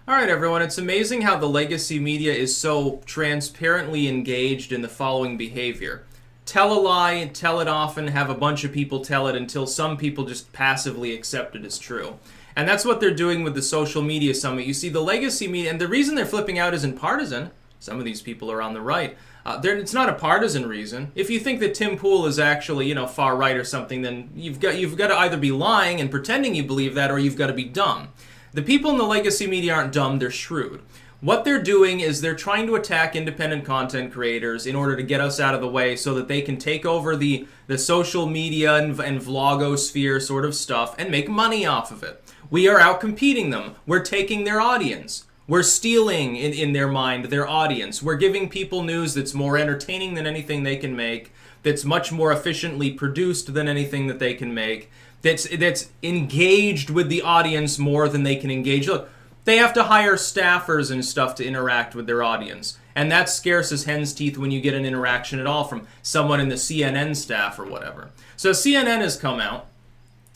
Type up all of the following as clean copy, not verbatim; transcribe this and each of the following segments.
All right, everyone. It's amazing how the legacy media is so transparently engaged in the following behavior. Tell a lie, tell it often, have a bunch of people tell it until some people just passively accept it as true. And that's what they're doing with the social media summit. You see, the legacy media, and the reason they're flipping out isn't partisan. Some of these people are on the right. It's not a partisan reason. If you think that Tim Pool is actually, far right or something, then you've got to either be lying and pretending you believe that, or you've got to be dumb. The people in the legacy media aren't dumb, they're shrewd. What they're doing is they're trying to attack independent content creators in order to get us out of the way so that they can take over the social media and vlogosphere sort of stuff and make money off of it. We are outcompeting them. We're taking their audience. We're stealing, in their mind, their audience. We're giving people news that's more entertaining than anything they can make, that's much more efficiently produced than anything that they can make, that's engaged with the audience more than they can engage. Look, they have to hire staffers and stuff to interact with their audience. And that's scarce as hen's teeth when you get an interaction at all from someone in the CNN staff or whatever. So CNN has come out,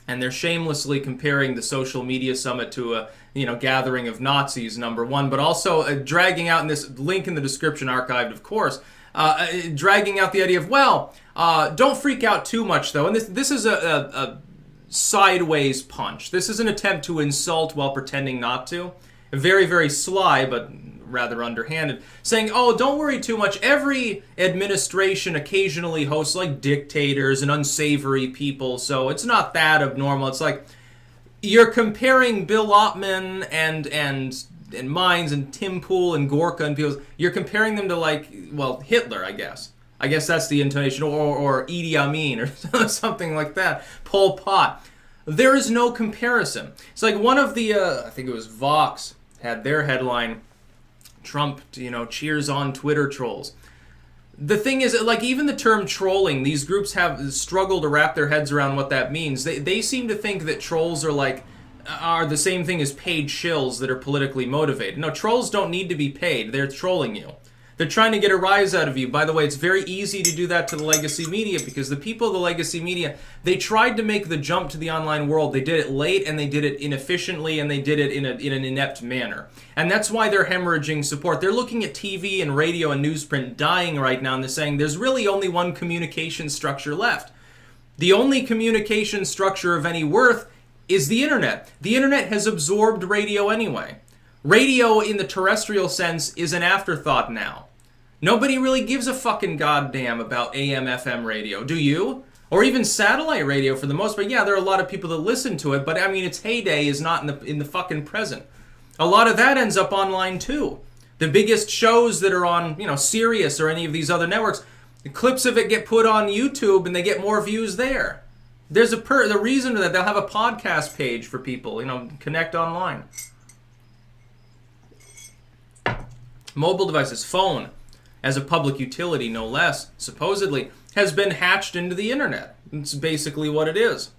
and they're shamelessly comparing the social media summit to a gathering of Nazis, number one, but also dragging out, in this link in the description, archived of course, dragging out the idea of, don't freak out too much though. And this is a sideways punch. This is an attempt to insult while pretending not to. Very, very sly, but rather underhanded. Saying, oh, don't worry too much. Every administration occasionally hosts like dictators and unsavory people, so it's not that abnormal. It's like, you're comparing Bill Ottman and Mines and Tim Pool and Gorka and people. You're comparing them to Hitler, I guess. I guess that's the intonation, or Idi Amin, or something like that. Pol Pot. There is no comparison. It's like one of the, I think it was Vox, had their headline, Trump, cheers on Twitter trolls. The thing is, even the term trolling, these groups have struggled to wrap their heads around what that means. They seem to think that trolls are the same thing as paid shills that are politically motivated. No, trolls don't need to be paid. They're trolling you. They're trying to get a rise out of you. By the way, it's very easy to do that to the legacy media because the people of the legacy media, they tried to make the jump to the online world. They did it late and they did it inefficiently and they did it in an inept manner. And that's why they're hemorrhaging support. They're looking at TV and radio and newsprint dying right now and they're saying there's really only one communication structure left. The only communication structure of any worth is the internet. The internet has absorbed radio anyway. Radio in the terrestrial sense is an afterthought now. Nobody really gives a fucking goddamn about AM, FM radio, do you? Or even satellite radio for the most part. Yeah, there are a lot of people that listen to it, but I mean, its heyday is not in the fucking present. A lot of that ends up online too. The biggest shows that are on, Sirius or any of these other networks, the clips of it get put on YouTube and they get more views there. There's the reason that they'll have a podcast page for people, connect online. Mobile devices, phone, as a public utility, no less, supposedly, has been hatched into the internet. It's basically what it is.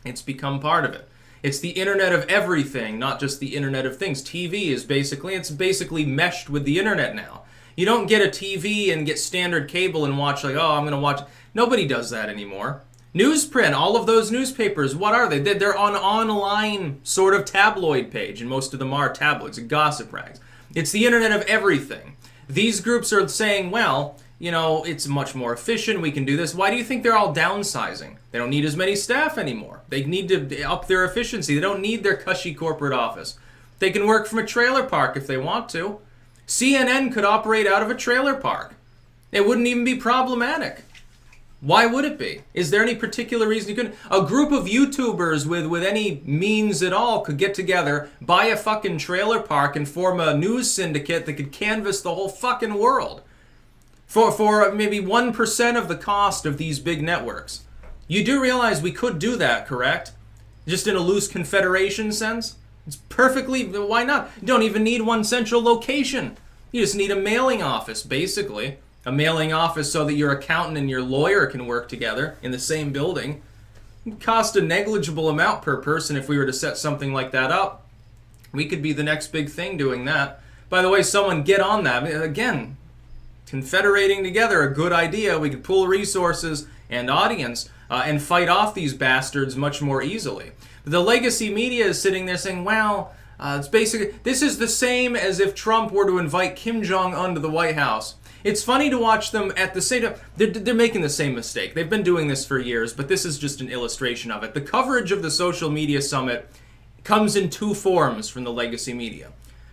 It's become part of it. It's the internet of everything, not just the internet of things. TV is basically meshed with the internet now. You don't get a TV and get standard cable and watch I'm going to watch. Nobody does that anymore. Newsprint, all of those newspapers, what are they? They're on online sort of tabloid page, and most of them are tabloids, gossip rags. It's the internet of everything. These groups are saying, it's much more efficient, we can do this. Why do you think they're all downsizing? They don't need as many staff anymore. They need to up their efficiency. They don't need their cushy corporate office. They can work from a trailer park if they want to. CNN could operate out of a trailer park. It wouldn't even be problematic. Why would it be? Is there any particular reason you couldn't? A group of YouTubers with any means at all could get together, buy a fucking trailer park, and form a news syndicate that could canvass the whole fucking world for maybe 1% of the cost of these big networks. You do realize we could do that, correct? Just in a loose confederation sense? It's perfectly, why not? You don't even need one central location. You just need a mailing office, basically. A mailing office so that your accountant and your lawyer can work together in the same building. It would cost a negligible amount per person if we were to set something like that up. We could be the next big thing doing that. By the way, someone get on that. Again, confederating together, a good idea. We could pool resources and audience and fight off these bastards much more easily. But the legacy media is sitting there saying, It's basically, this is the same as if Trump were to invite Kim Jong-un to the White House. It's funny to watch them at the same time. They're making the same mistake. They've been doing this for years, but this is just an illustration of it. The coverage of the social media summit comes in two forms from the legacy media.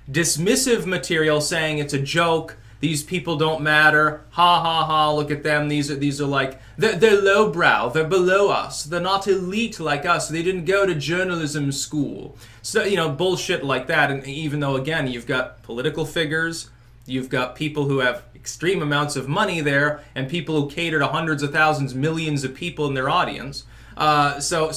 Dismissive material saying it's a joke, these people don't matter, ha ha ha, look at them, these are like, they're lowbrow, they're below us, they're not elite like us, they didn't go to journalism school. So, you know, bullshit like that. And even though, again, you've got political figures, you've got people who have extreme amounts of money there, and people who cater to hundreds of thousands, millions of people in their audience. So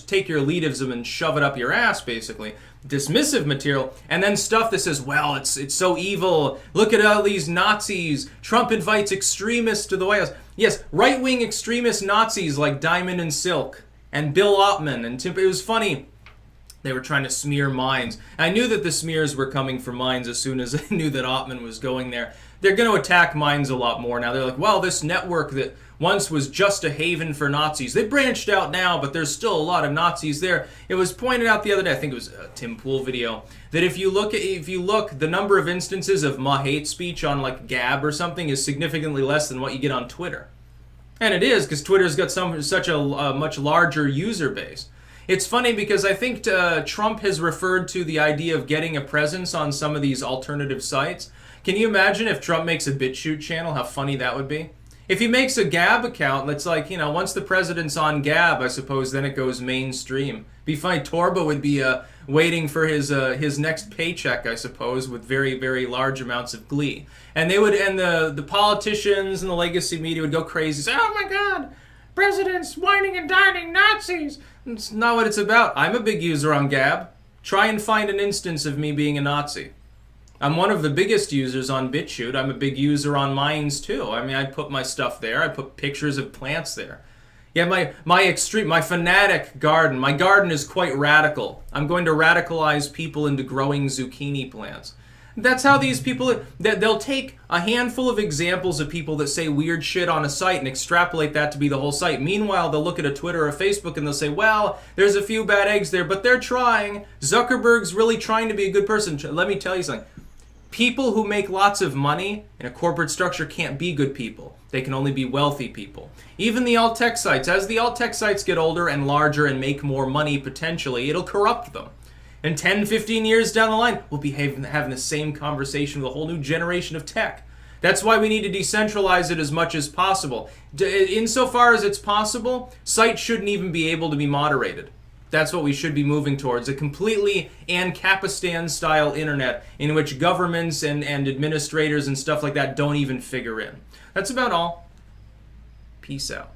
take your elitism and shove it up your ass, basically. Dismissive material, and then stuff that says, well, it's so evil. Look at all these Nazis. Trump invites extremists to the White House. Yes, right-wing extremist Nazis like Diamond and Silk and Bill Ottman. And it was funny. They were trying to smear Mines. I knew that the smears were coming for Mines as soon as I knew that Ottman was going there. They're going to attack Mines a lot more now. They're like, well, this network that once was just a haven for Nazis. They branched out now, but there's still a lot of Nazis there. It was pointed out the other day, I think it was a Tim Pool video, that if you look, the number of instances of hate speech on like Gab or something is significantly less than what you get on Twitter. And it is, because Twitter's got such a much larger user base. It's funny because I think Trump has referred to the idea of getting a presence on some of these alternative sites. Can you imagine if Trump makes a BitChute channel, how funny that would be? If he makes a Gab account, that's like, you know, once the president's on Gab, I suppose, then it goes mainstream. Be funny, Torba would be waiting for his next paycheck, I suppose, with very, very large amounts of glee. And the politicians and the legacy media would go crazy, say, oh my God, president's whining and dining Nazis. It's not what it's about. I'm a big user on Gab. Try and find an instance of me being a Nazi. I'm one of the biggest users on BitChute. I'm a big user on Mines too. I mean, I put my stuff there. I put pictures of plants there. Yeah, my fanatic garden. My garden is quite radical. I'm going to radicalize people into growing zucchini plants. That's how these people, they'll take a handful of examples of people that say weird shit on a site and extrapolate that to be the whole site. Meanwhile, they'll look at a Twitter or a Facebook and they'll say, well, there's a few bad eggs there, but they're trying. Zuckerberg's really trying to be a good person. Let me tell you something. People who make lots of money in a corporate structure can't be good people. They can only be wealthy people. Even the alt-tech sites, as the alt-tech sites get older and larger and make more money potentially, it'll corrupt them. And 10, 15 years down the line, we'll be having the same conversation with a whole new generation of tech. That's why we need to decentralize it as much as possible. Insofar as it's possible, sites shouldn't even be able to be moderated. That's what we should be moving towards, a completely Ancapistan-style internet in which governments and administrators and stuff like that don't even figure in. That's about all. Peace out.